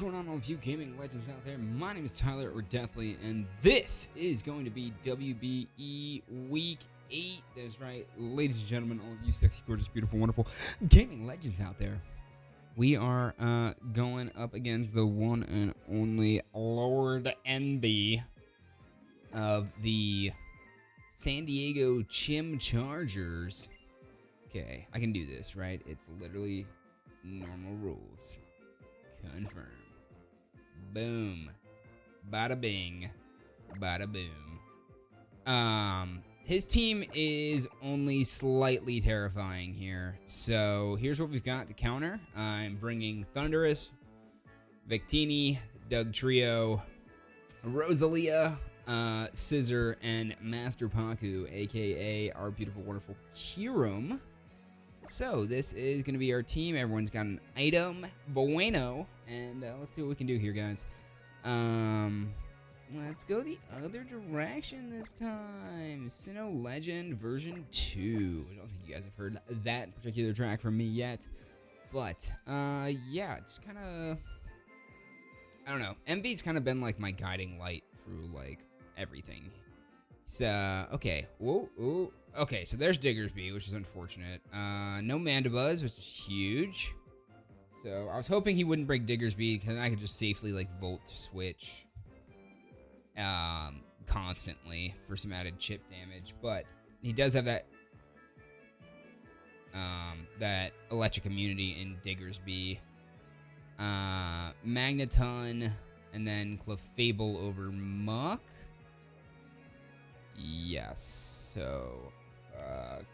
going on, all of you gaming legends out there? My name is Tyler, or Deathly, and this is going to be WBE Week 8. That's right, ladies and gentlemen, all of you sexy, gorgeous, beautiful, wonderful gaming legends out there. We are going up against the one and only Lord Envy of the San Diego Chimchargers. Okay, I can do this, right? It's literally normal rules. Confirm. Boom. Bada bing. Bada boom. His team is only slightly terrifying here. So here's what we've got to counter. I'm bringing Thunderous, Victini, Doug Trio, Rosalia, Scissor, and Master Paku, aka our beautiful, wonderful Kirum. So this is going to be our team. Everyone's got an item. Bueno. And let's see what we can do here, guys. Let's go the other direction this time. Sinnoh Legend version 2. I don't think you guys have heard that particular track from me yet. But, yeah, just kind of... I don't know. Envy's kind of been, like, my guiding light through, like, everything. So, okay. Whoa, whoa. Okay, so there's Diggersby, which is unfortunate. No Mandibuzz, which is huge. So I was hoping he wouldn't break Diggersby, because then I could just safely, like, Volt switch constantly for some added chip damage. But he does have that that electric immunity in Diggersby. Magneton, and then Clefable over Muck. Yes, so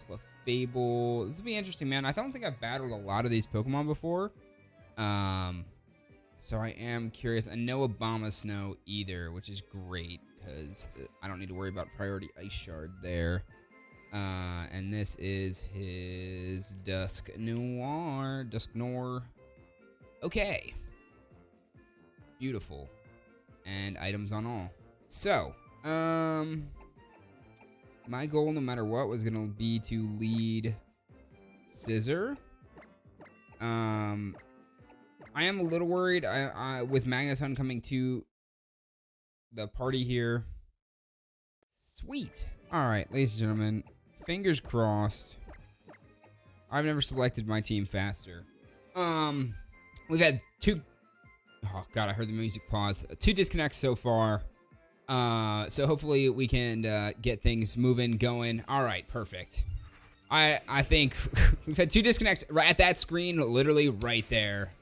Clefable. This will be interesting, man. I don't think I've battled a lot of these Pokemon before. So I am curious. And no Abomasnow either, which is great, because I don't need to worry about priority Ice Shard there. And this is his Dusknoir. Okay. Beautiful. And items on all. So, my goal, no matter what, was going to be to lead Scissor. I am a little worried with Magneton coming to the party here. Sweet. All right, ladies and gentlemen, fingers crossed. I've never selected my team faster. We've had two... Oh, God, I heard the music pause. 2 disconnects so far. So hopefully we can get things moving, going. All right, perfect. I think we've had 2 disconnects right at that screen, literally right there.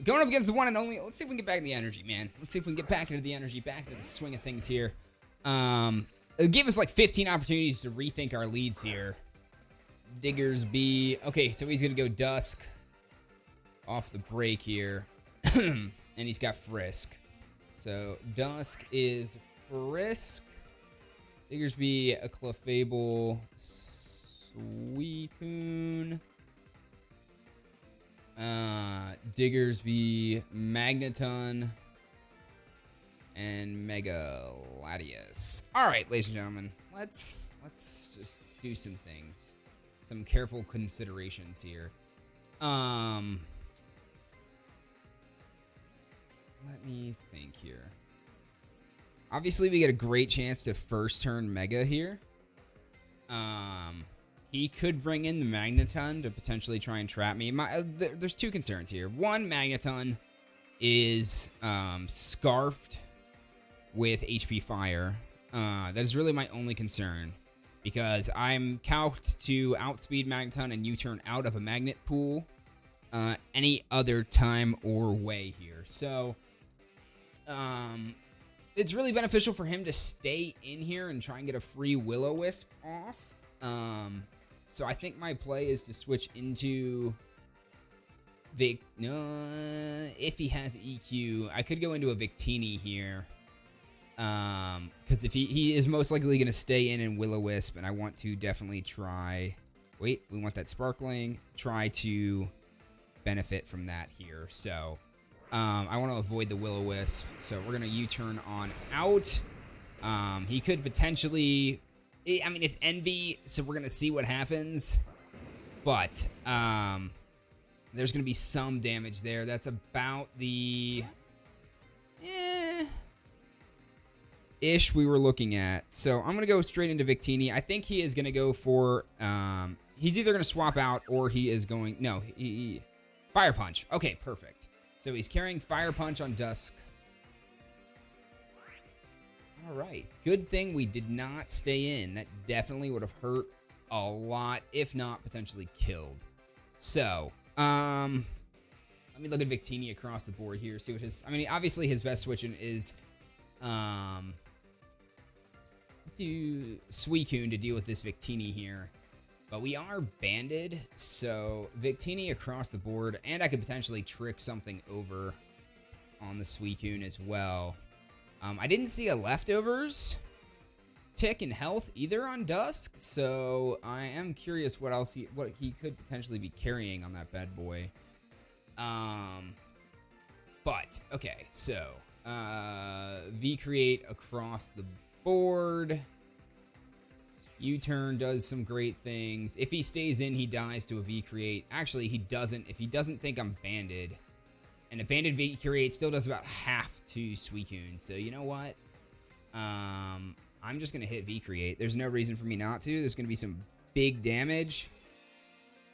Going up against the one and only. Let's see if we can get back in the energy, man. Let's see if we can get back into the energy, back into the swing of things here. It'll give us like 15 opportunities to rethink our leads here. Diggersby. Okay, so he's going to go Dusk off the break here. And he's got Frisk. So Dusk is Frisk. Diggersby, a Clefable, Suicune. Diggersby, Magneton, and Mega Latias. Alright, ladies and gentlemen, let's just do some things. Some careful considerations here. Let me think here. Obviously, we get a great chance to first turn Mega here. He could bring in the Magneton to potentially try and trap me. There's 2 concerns here. One, Magneton is scarfed with HP Fire. That is really my only concern, because I'm calced to outspeed Magneton and U-turn out of a magnet pool any other time or way here. So, it's really beneficial for him to stay in here and try and get a free Will-O-Wisp off. So I think my play is to switch into if he has EQ, I could go into a Victini here. Because if he is most likely going to stay in Will-O-Wisp, and I want to definitely try... Wait, we want that Sparkling. Try to benefit from that here. So, I want to avoid the Will-O-Wisp. So we're going to U-turn on out. He could potentially... I mean, it's Envy, so we're going to see what happens. But there's going to be some damage there. That's about the ish we were looking at. So I'm going to go straight into Victini. I think he is going to go for... he's either going to swap out or he is going... No, Fire Punch. Okay, perfect. So he's carrying Fire Punch on Dusk. All right. Good thing we did not stay in. That definitely would have hurt a lot, if not potentially killed. So, let me look at Victini across the board here. See what his... I mean, obviously his best switching is to Suicune to deal with this Victini here. But we are banded, so Victini across the board, and I could potentially trick something over on the Suicune as well. I didn't see a leftovers tick in health either on Dusk, so I am curious what else what he could potentially be carrying on that bad boy. But okay, so V-Create across the board. U-turn does some great things. If he stays in, he dies to a V-Create. Actually, he doesn't. If he doesn't think I'm banded, and a banded V-Create still does about half to Suicune. So you know what? I'm just going to hit V-Create. There's no reason for me not to. There's going to be some big damage,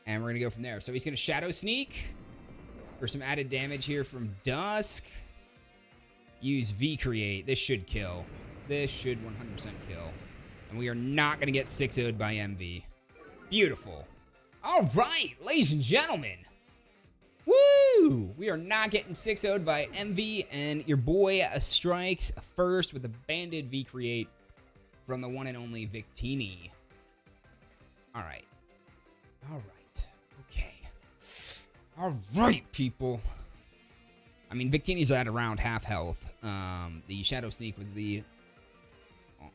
and we're going to go from there. So he's going to Shadow Sneak for some added damage here from Dusk. Use V-Create. This should kill. This should 100% kill. And we are not going to get 6-0'd by MV. Beautiful. All right, ladies and gentlemen. Woo! We are not getting 6-0'd by MV, and your boy strikes first with a banded V-Create from the one and only Victini. All right. All right. Okay. All right, people. I mean, Victini's at around half health. The Shadow Sneak was the...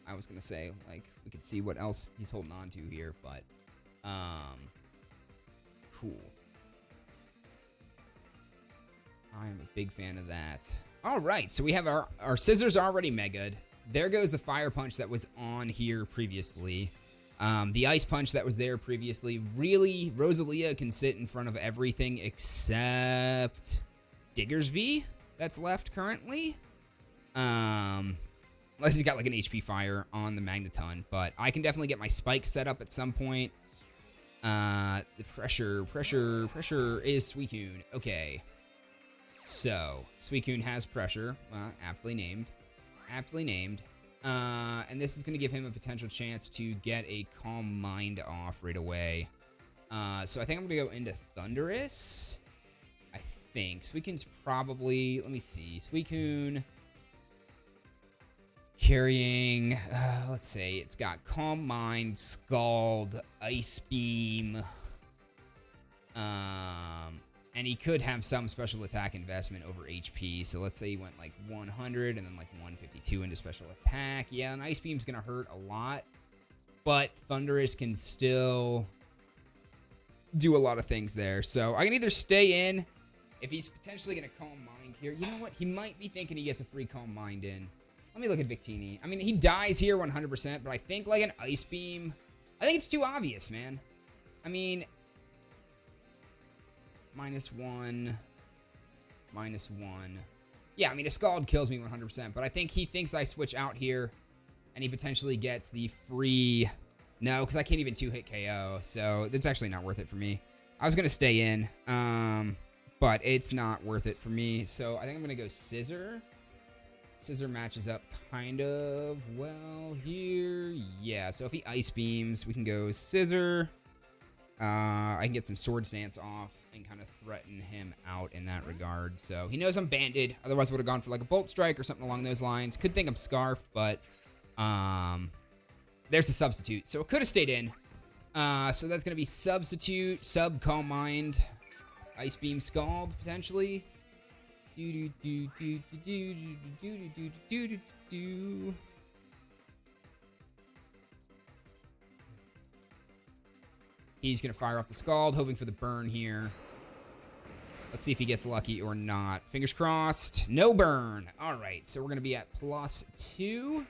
I was gonna say, like, we could see what else he's holding on to here, but, cool. I am a big fan of that. All right, so we have our scissors already megaed. There goes the Fire Punch that was on here previously. The Ice Punch that was there previously. Really, Rosalia can sit in front of everything except Diggersby that's left currently. Unless he's got like an HP Fire on the Magneton. But I can definitely get my spikes set up at some point. The pressure is Suicune. Okay. So, Suicune has pressure. Aptly named. Aptly named. And this is going to give him a potential chance to get a Calm Mind off right away. So I think I'm going to go into Thunderous. I think. Suicune's probably... Let me see. Suicune... Carrying, let's say, it's got Calm Mind, Scald, Ice Beam, and he could have some special attack investment over HP, so let's say he went like 100 and then like 152 into special attack. Yeah, an Ice Beam's gonna hurt a lot, but Thunderous can still do a lot of things there, so I can either stay in, if he's potentially gonna Calm Mind here, you know what, he might be thinking he gets a free Calm Mind in. Let me look at Victini. I mean, he dies here 100%, but I think like an Ice Beam, I think it's too obvious, man. I mean, -1, -1. Yeah, I mean, a Scald kills me 100%, but I think he thinks I switch out here, and he potentially gets the free... No, because I can't even 2-hit KO, so it's actually not worth it for me. I was going to stay in, but it's not worth it for me, so I think I'm going to go Scissor. Scissor matches up kind of well here. Yeah, so if he Ice Beams, we can go Scissor. I can get some Sword Stance off and kind of threaten him out in that regard. So he knows I'm banded. Otherwise, I would have gone for like a Bolt Strike or something along those lines. Could think I'm Scarfed, but there's the substitute. So it could have stayed in. So that's going to be Substitute, Sub Calm Mind, Ice Beam Scald, potentially. He's going to fire off the Scald, hoping for the burn here. Let's see if he gets lucky or not. Fingers crossed. No burn. All right, so we're going to be at +2.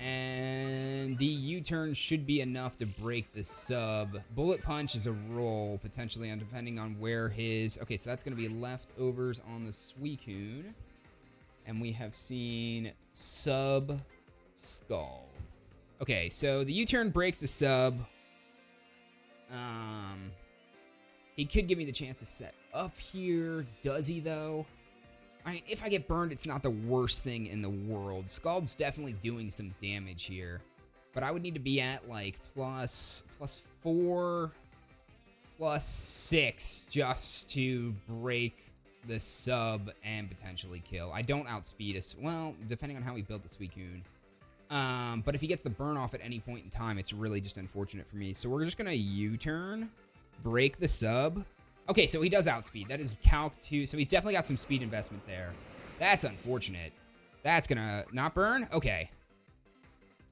And the U-turn should be enough to break the sub. Bullet punch is a roll, potentially, depending on where his... Okay, so that's going to be leftovers on the Suicune. And we have seen sub Scald. Okay, so the U-turn breaks the sub. He could give me the chance to set up here. Does he, though? I mean, if I get burned, it's not the worst thing in the world. Scald's definitely doing some damage here. But I would need to be at, like, plus 4, plus 6 just to break the sub and potentially kill. I don't outspeed us. Well, depending on how we built the Suicune. But if he gets the burn off at any point in time, it's really just unfortunate for me. So we're just going to U-turn, break the sub. Okay, so he does outspeed. That is calc 2. So he's definitely got some speed investment there. That's unfortunate. That's going to not burn? Okay.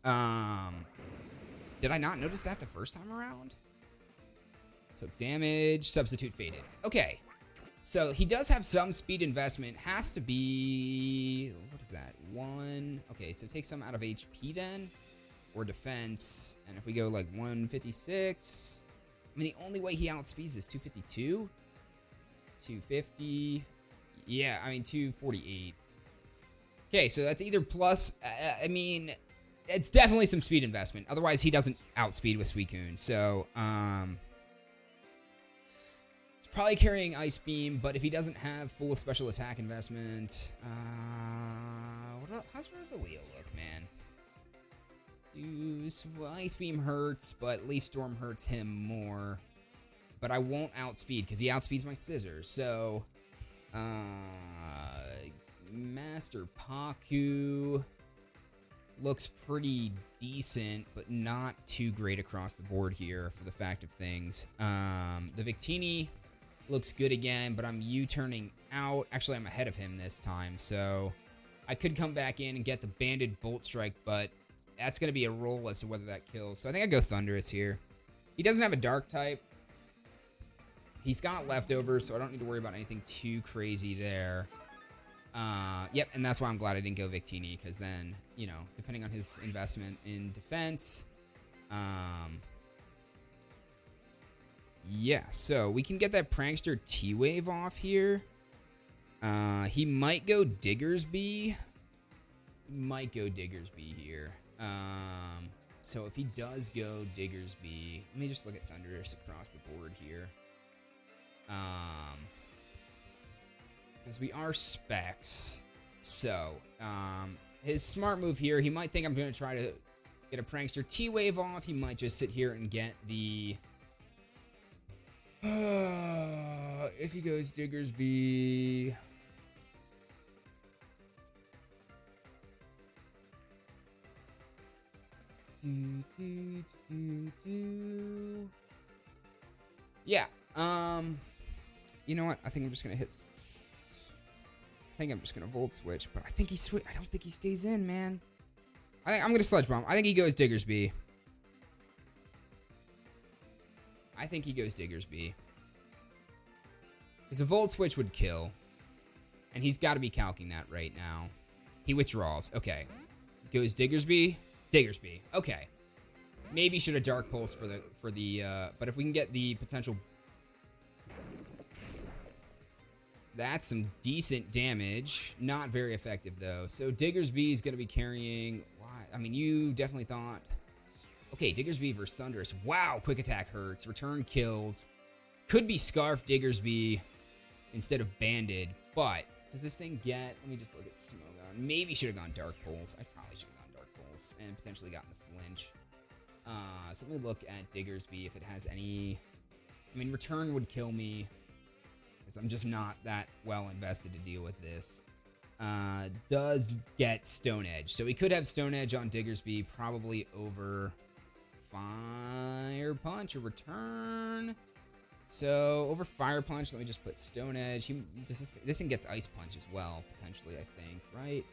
Did I not notice that the first time around? Took damage. Substitute faded. Okay. So he does have some speed investment. Has to be... What is that? 1. Okay, so take some out of HP then. Or defense. And if we go like 156... I mean, the only way he outspeeds is 252, 250. Yeah, I mean, 248. Okay, so that's either plus... I mean, it's definitely some speed investment. Otherwise, he doesn't outspeed with Suicune. So, he's probably carrying Ice Beam, but if he doesn't have full special attack investment... how's Rosalia look, man? Ice Beam hurts, but Leaf Storm hurts him more. But I won't outspeed, because he outspeeds my Scissors. So, Master Paku looks pretty decent, but not too great across the board here for the fact of things. The Victini looks good again, but I'm U-turning out. Actually, I'm ahead of him this time, so I could come back in and get the Banded Bolt Strike, but that's going to be a roll as to whether that kills. So I think I go Thunderous here. He doesn't have a Dark type. He's got leftovers, so I don't need to worry about anything too crazy there. Yep, and that's why I'm glad I didn't go Victini, because then, you know, depending on his investment in defense. Yeah, so we can get that Prankster T-Wave off here. He might go Diggersby. Might go Diggersby here. So if he does go Diggersby, let me just look at Thunderous across the board here. Because we are specs. So, his smart move here, he might think I'm going to try to get a Prankster T-Wave off. He might just sit here and get the... if he goes Diggersby... Yeah, you know what? I think I'm just gonna hit... I think I'm just gonna Volt Switch, but I think he I don't think he stays in, man. I think I'm gonna Sludge Bomb. I think he goes Diggersby. I think he goes Diggersby. Because a Volt Switch would kill. And he's got to be calcing that right now. He withdraws. Okay. Goes Diggersby. Diggersby. Okay. Maybe should have Dark Pulse for the but if we can get the potential... That's some decent damage. Not very effective, though. So Diggersby is going to be carrying... Why? I mean, you definitely thought... Okay, Diggersby versus Thunderous. Wow, Quick Attack hurts. Return kills. Could be Scarf Diggersby instead of Banded. But does this thing get... Let me just look at Smogon. Maybe should have gone Dark Pulse. I probably should have gone Dark Pulse and potentially gotten the Flinch. So let me look at Diggersby if it has any... I mean, Return would kill me, because I'm just not that well invested to deal with this. Does get Stone Edge. So we could have Stone Edge on Diggersby, probably over Fire Punch or Return. So over Fire Punch, let me just put Stone Edge. This thing gets Ice Punch as well, potentially, I think, right?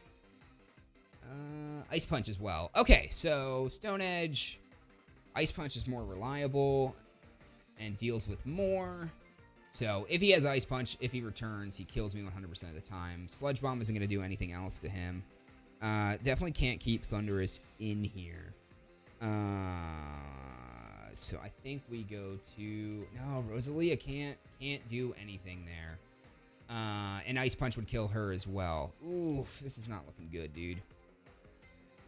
Ice Punch as well. Okay, so Stone Edge... Ice Punch is more reliable and deals with more. So if he has Ice Punch, if he returns, he kills me 100% of the time. Sludge Bomb isn't going to do anything else to him. Definitely can't keep Thundurus in here. So I think we go to... No, Rosalia can't do anything there. And Ice Punch would kill her as well. Oof, this is not looking good, dude.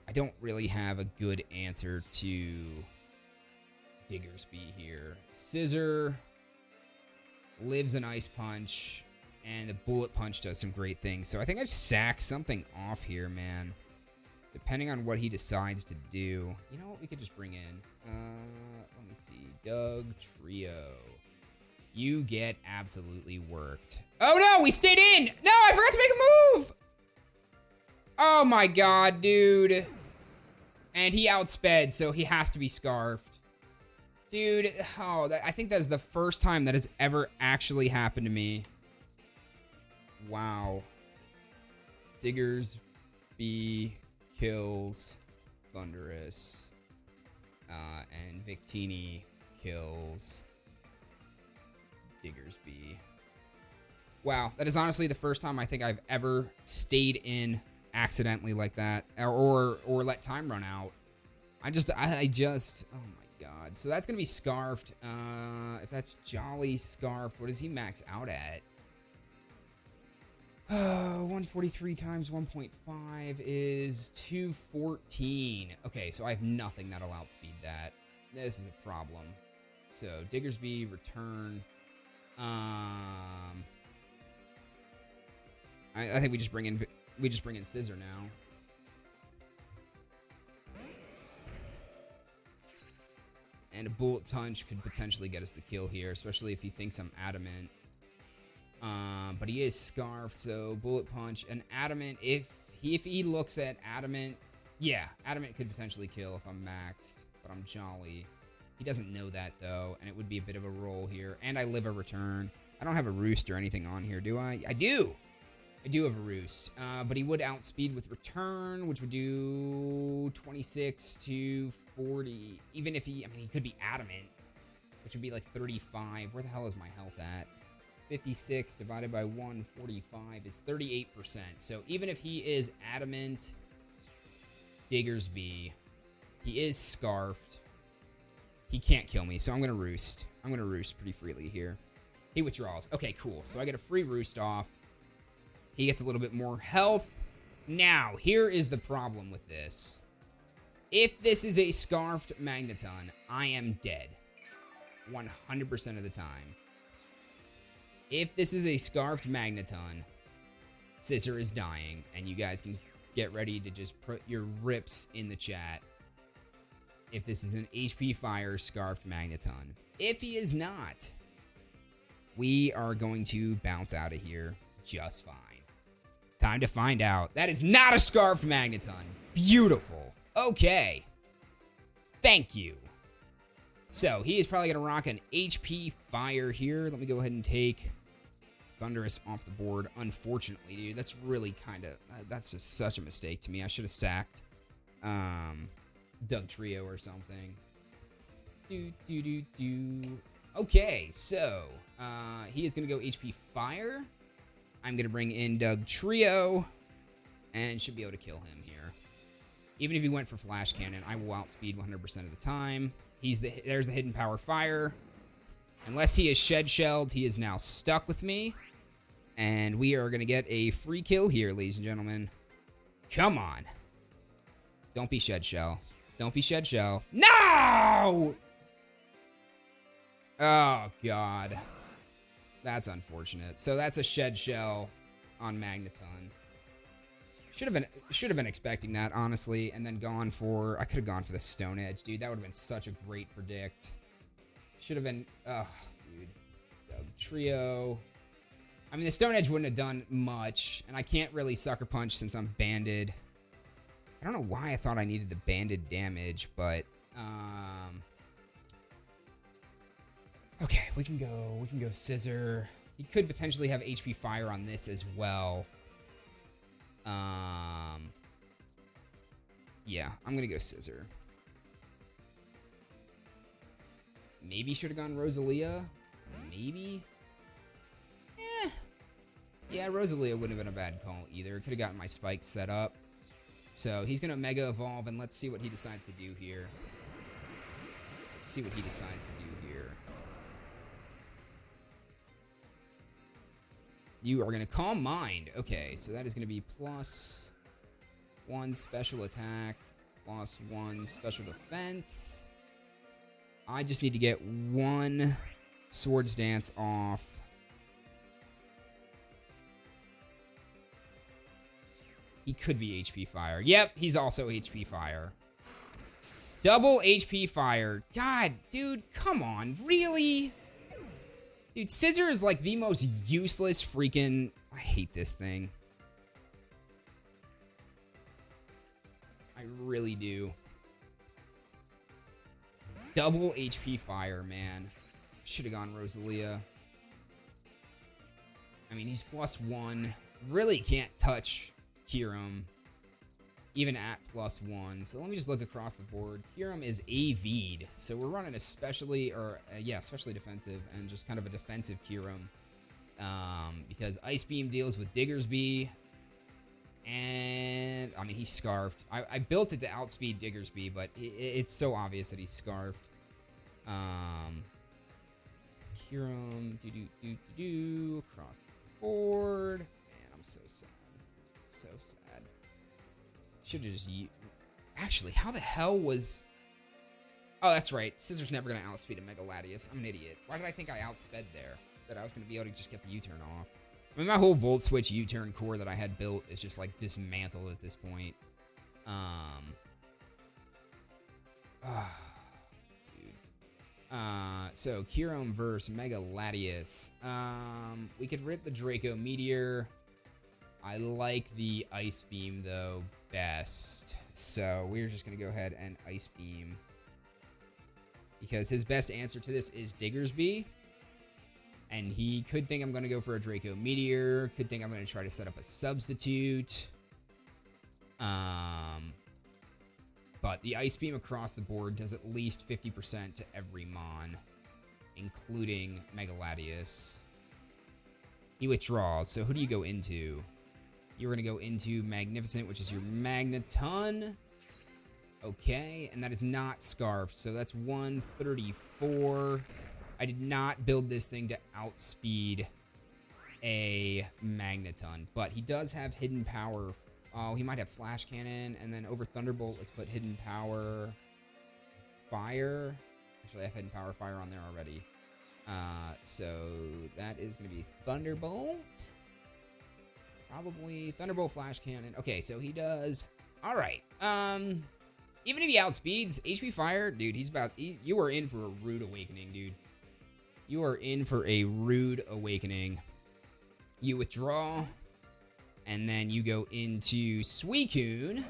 I don't really have a good answer to Diggersby here. Scissor lives an Ice Punch, and the Bullet Punch does some great things. So I think I sack something off here, man. Depending on what he decides to do. You know what? We could just bring in... let me see. Doug Trio. You get absolutely worked. Oh, no! We stayed in! No, I forgot to make a move! Oh, my God, dude. And he outsped, so he has to be scarfed. Dude, oh, I think that is the first time that has ever actually happened to me. Wow. Diggersby kills Thundurus. And Victini kills Diggersby. Wow, that is honestly the first time I think I've ever stayed in accidentally like that, or let time run out. I just, oh my God. So that's gonna be scarfed. If that's Jolly scarfed, what does he max out at? 143 times 1.5 is 214. Okay, so I have nothing that'll outspeed that. This is a problem. So Diggersby return. I think we just bring in Scissor now. And a Bullet Punch could potentially get us the kill here, especially if he thinks I'm adamant. But he is scarfed, so Bullet Punch and Adamant. If he looks at Adamant, yeah, Adamant could potentially kill if I'm maxed, but I'm Jolly. He doesn't know that though, and it would be a bit of a roll here. And I live a return. I don't have a roost or anything on here, do I? I do. I do have a roost, but he would outspeed with return, which would do 26 to 40. Even if he could be adamant, which would be like 35. Where the hell is my health at? 56 divided by 145 is 38%. So even if he is adamant, Diggersby, he is scarfed. He can't kill me, so I'm gonna roost. I'm gonna roost pretty freely here. He withdraws. Okay, cool. So I get a free roost off. He gets a little bit more health. Now, here is the problem with this. If this is a scarfed Magneton, I am dead. 100% of the time. If this is a scarfed Magneton, Scissor is dying, and you guys can get ready to just put your rips in the chat. If this is an HP Fire scarfed Magneton. If he is not, we are going to bounce out of here just fine. Time to find out. That is not a scarfed Magneton. Beautiful. Okay. Thank you. So, he is probably going to rock an HP Fire here. Let me go ahead and take Thundurus off the board. Unfortunately, dude, that's really kind of... that's just such a mistake to me. I should have sacked Doug Trio or something. Okay, so he is going to go HP Fire. I'm going to bring in Doug Trio and should be able to kill him here. Even if he went for Flash Cannon, I will outspeed 100% of the time. There's the Hidden Power Fire. Unless he is Shed Shelled, he is now stuck with me. And we are going to get a free kill here, ladies and gentlemen. Come on. Don't be Shed Shell. Don't be Shed Shell. No! Oh, God. That's unfortunate. So that's a Shed Shell on Magneton. Should have been expecting that, honestly, and then gone for... I could have gone for the Stone Edge, dude. That would have been such a great predict. Should have been... Oh, dude. Doug Trio. I mean, the Stone Edge wouldn't have done much, and I can't really Sucker Punch since I'm banded. I don't know why I thought I needed the banded damage, but... Okay, we can go Scissor. He could potentially have HP Fire on this as well. Yeah, I'm gonna go Scissor. Maybe should have gone Rosalia. Maybe. Yeah, Rosalia wouldn't have been a bad call either. Could have gotten my spikes set up. So he's going to Mega Evolve, and let's see what he decides to do here. Let's see what he decides to do here. You are going to Calm Mind. Okay, so that is going to be +1 special attack, +1 special defense. I just need to get 1 Swords Dance off. He could be HP Fire. Yep, he's also HP Fire. Double HP Fire. God, dude, come on. Really? Dude, Scissor is like the most useless freaking... I hate this thing. I really do. Double HP Fire, man. Should have gone Rosalia. I mean, he's +1. Really can't touch Kyurem, even at +1. So let me just look across the board. Kyurem is AV'd, so we're running especially defensive and just kind of a defensive Kyurem, because Ice Beam deals with Diggersby, and I mean he's Scarfed. I built it to outspeed Diggersby, but it's so obvious that he's Scarfed. Kyurem, across the board. Man, I'm so sad. So sad. Should have just actually, how the hell was... Oh, that's right. Scissor's never going to outspeed a Mega Latias. I'm an idiot. Why did I think I outsped there? That I was going to be able to just get the U-turn off. I mean, my whole Volt Switch U-turn core that I had built is just, like, dismantled at this point. So, Kyurem versus Mega Latias. We could rip the Draco Meteor. I like the Ice Beam, though, best. So we're just going to go ahead and Ice Beam. Because his best answer to this is Diggersby. And he could think I'm going to go for a Draco Meteor. Could think I'm going to try to set up a substitute. But the Ice Beam across the board does at least 50% to every Mon, including Mega Latias. He withdraws, so who do you go into? You're going to go into Magnificent, which is your Magneton. Okay, and that is not Scarfed, so that's 134. I did not build this thing to outspeed a Magneton, but he does have Hidden Power. Oh, he might have Flash Cannon, and then over Thunderbolt, let's put Hidden Power Fire. Actually, I have Hidden Power Fire on there already. So that is going to be Thunderbolt. Probably Thunderbolt, Flash Cannon. Okay, so he does... Alright. Even if he outspeeds HP Fire, dude, you are in for a rude awakening, dude. You are in for a rude awakening. You withdraw, and then you go into Suicune.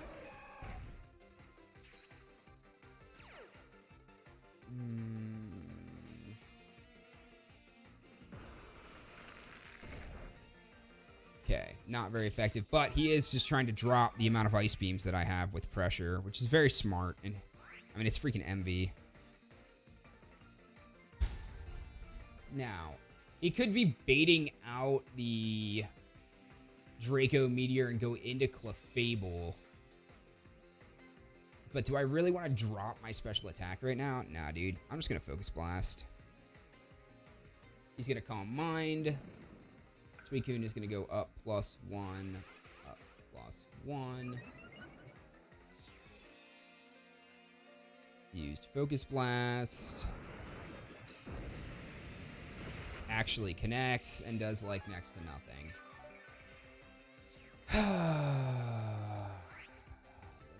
Okay, not very effective, but he is just trying to drop the amount of Ice Beams that I have with pressure, which is very smart, and I mean, it's freaking MV. Now, he could be baiting out the Draco Meteor and go into Clefable, but do I really want to drop my special attack right now? Nah, dude, I'm just going to Focus Blast. He's going to Calm Mind. Suicune is going to go up +1, up +1. Used Focus Blast. Actually connects and does like next to nothing.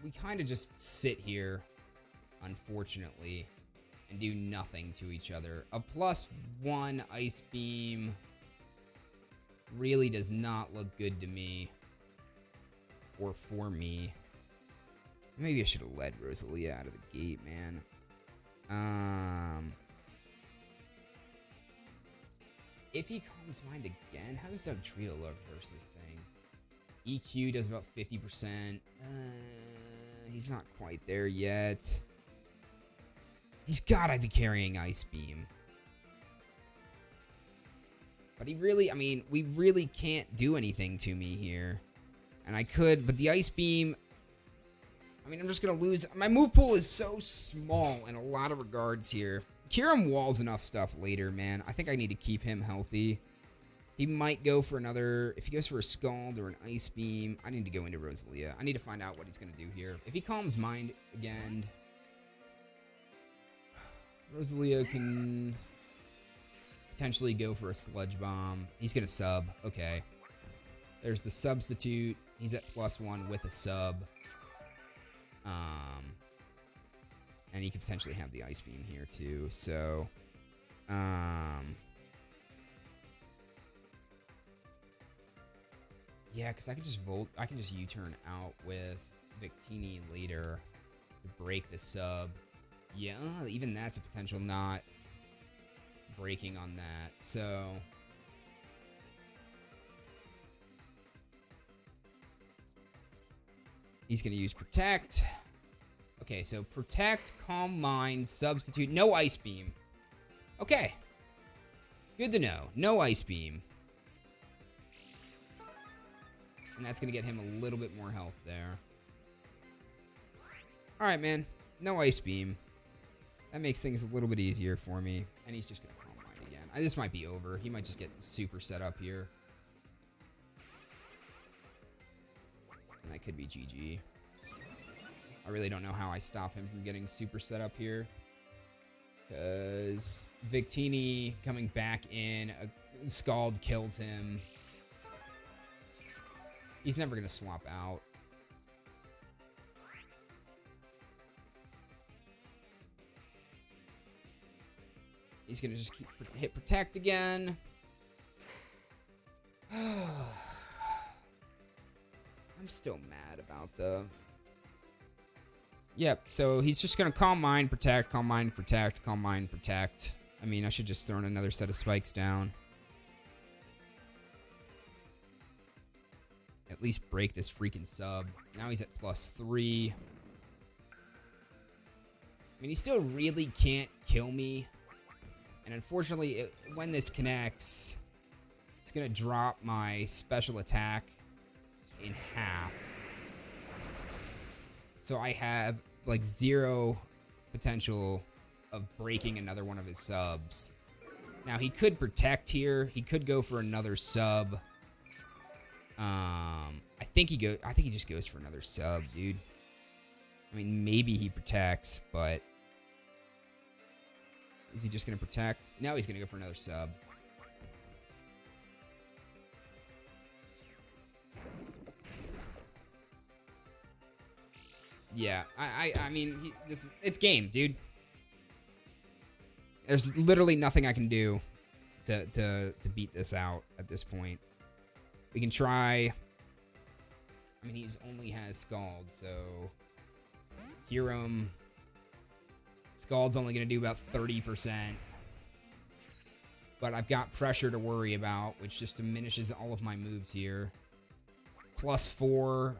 We kind of just sit here, unfortunately, and do nothing to each other. A +1 Ice Beam really does not look good to me, or for me. Maybe I should have led Rosalia out of the gate, man. If he Calms Mind again, how does Dugtrio look versus this thing? EQ does about 50%. He's not quite there yet. He's gotta be carrying Ice Beam. But he really, I mean, we really can't do anything to me here. And I could, but the Ice Beam, I mean, I'm just going to lose. My move pool is so small in a lot of regards here. Kyurem walls enough stuff later, man. I think I need to keep him healthy. He might go for another... If he goes for a Scald or an Ice Beam, I need to go into Rosalia. I need to find out what he's going to do here. If he Calms Mind again... Rosalia can potentially go for a Sludge Bomb. He's going to sub. Okay. There's the substitute. He's at +1 with a sub. And he could potentially have the Ice Beam here too. So, yeah, because I can just U-turn out with Victini later to break the sub. Yeah, even that's a potential not breaking on that. So, he's going to use Protect. Okay, so Protect, Calm Mind, Substitute, no Ice Beam. Okay. Good to know. No Ice Beam. And that's going to get him a little bit more health there. Alright, man. No Ice Beam. That makes things a little bit easier for me. And he's just going to Calm Mind again. This might be over. He might just get super set up here. And that could be GG. I really don't know how I stop him from getting super set up here. Because Victini coming back in, a Scald kills him. He's never going to swap out. He's going to just hit Protect again. I'm still mad about the... Yep, so he's just going to Calm Mind, Protect, Calm Mind, Protect, Calm Mind, Protect. I mean, I should just throw in another set of spikes down. At least break this freaking sub. Now he's at +3. I mean, he still really can't kill me. And unfortunately, when this connects, it's going to drop my special attack in half. So I have, like, 0 potential of breaking another one of his subs. Now, he could Protect here. He could go for another sub. I think he just goes for another sub, dude. I mean, maybe he Protects, but... Is he just going to Protect? Now he's going to go for another sub. Yeah, I mean, it's game, dude. There's literally nothing I can do to beat this out at this point. We can try. I mean, he's only has Scald, so Kyurem. Scald's only going to do about 30%. But I've got Pressure to worry about, which just diminishes all of my moves here. +4.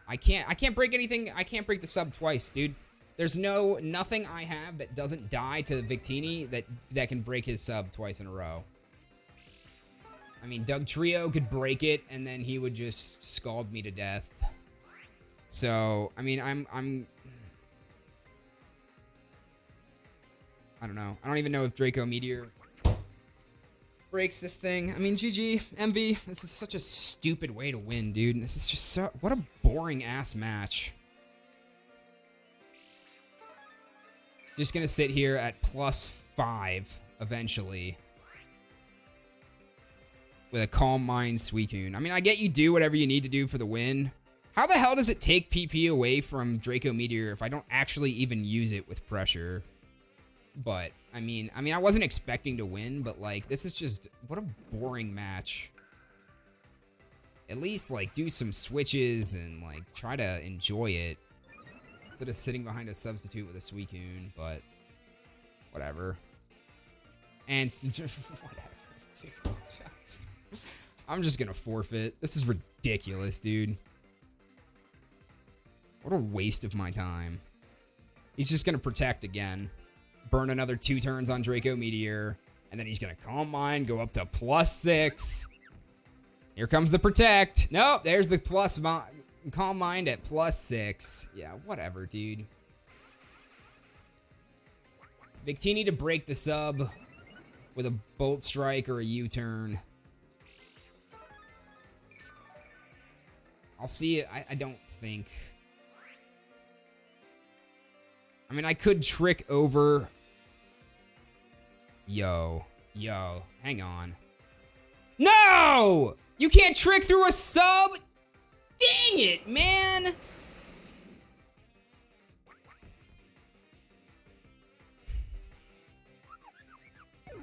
I can't break anything. I can't break the sub twice, dude. There's nothing I have that doesn't die to Victini that can break his sub twice in a row. I mean, Doug Trio could break it, and then he would just Scald me to death. So, I mean, I don't know. I don't even know if Draco Meteor breaks this thing. I mean, GG, MV, this is such a stupid way to win, dude. This is just so... What a boring-ass match. Just gonna sit here at +5, eventually. With a Calm Mind Suicune. I mean, I get you do whatever you need to do for the win. How the hell does it take PP away from Draco Meteor if I don't actually even use it with Pressure? But, I mean, I wasn't expecting to win, but, like, this is just... What a boring match. At least, like, do some switches and, like, try to enjoy it. Instead of sitting behind a substitute with a Suicune, but... Whatever. And... Whatever. I'm just gonna forfeit. This is ridiculous, dude. What a waste of my time. He's just gonna Protect again. Burn another 2 turns on Draco Meteor. And then he's going to Calm Mind, go up to +6. Here comes the Protect. Nope, there's the Calm Mind at +6. Yeah, whatever, dude. Victini to break the sub with a Bolt Strike or a U-turn. I'll see it. I don't think. I mean, I could trick over. Yo, hang on. No! You can't trick through a sub? Dang it, man!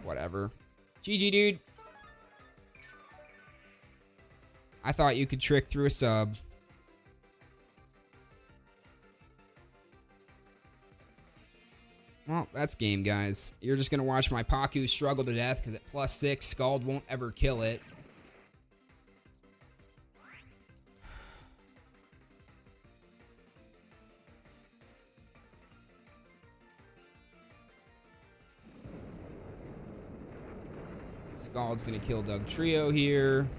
Whatever. GG, dude. I thought you could trick through a sub. Well, that's game, guys. You're just going to watch my Paku struggle to death because at +6, Scald won't ever kill it. Scald's going to kill Doug Trio here.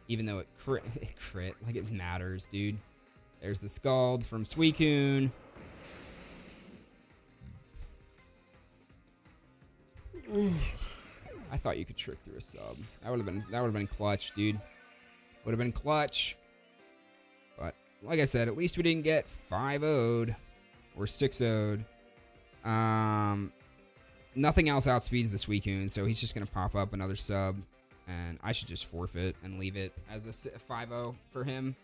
Even though it crit, like it matters, dude. There's the Scald from Suicune. I thought you could trick through a sub. That would have been clutch, dude. Would have been clutch. But like I said, at least we didn't get 5-0'd or 6-0'd. Nothing else outspeeds the Suicune, so he's just gonna pop up another sub. And I should just forfeit and leave it as a 5-0 for him.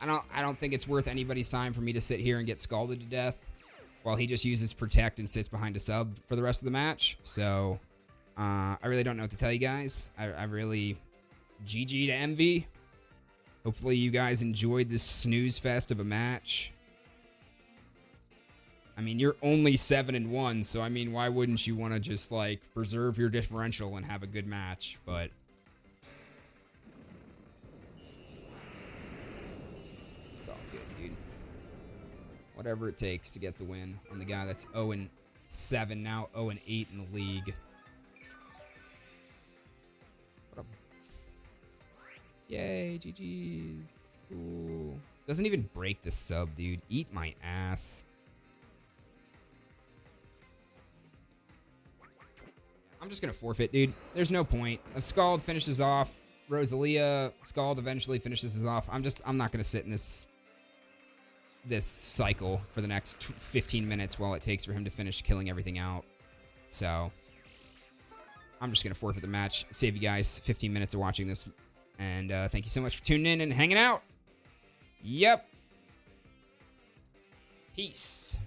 I don't think it's worth anybody's time for me to sit here and get scalded to death while he just uses Protect and sits behind a sub for the rest of the match. So, I really don't know what to tell you guys. I really... GG to Envy. Hopefully you guys enjoyed this snooze fest of a match. I mean, you're only 7-1, so I mean, why wouldn't you want to just, like, preserve your differential and have a good match? But... it's all good, dude. Whatever it takes to get the win on the guy that's 0-7, now 0-8 in the league. What a... Yay, GG's. Cool. Doesn't even break the sub, dude. Eat my ass. I'm just going to forfeit, dude. There's no point. If Scald finishes off Rosalia, Scald eventually finishes this off. I'm not going to sit in this cycle for the next 15 minutes while it takes for him to finish killing everything out. So, I'm just going to forfeit the match. Save you guys 15 minutes of watching this. And thank you so much for tuning in and hanging out. Yep. Peace.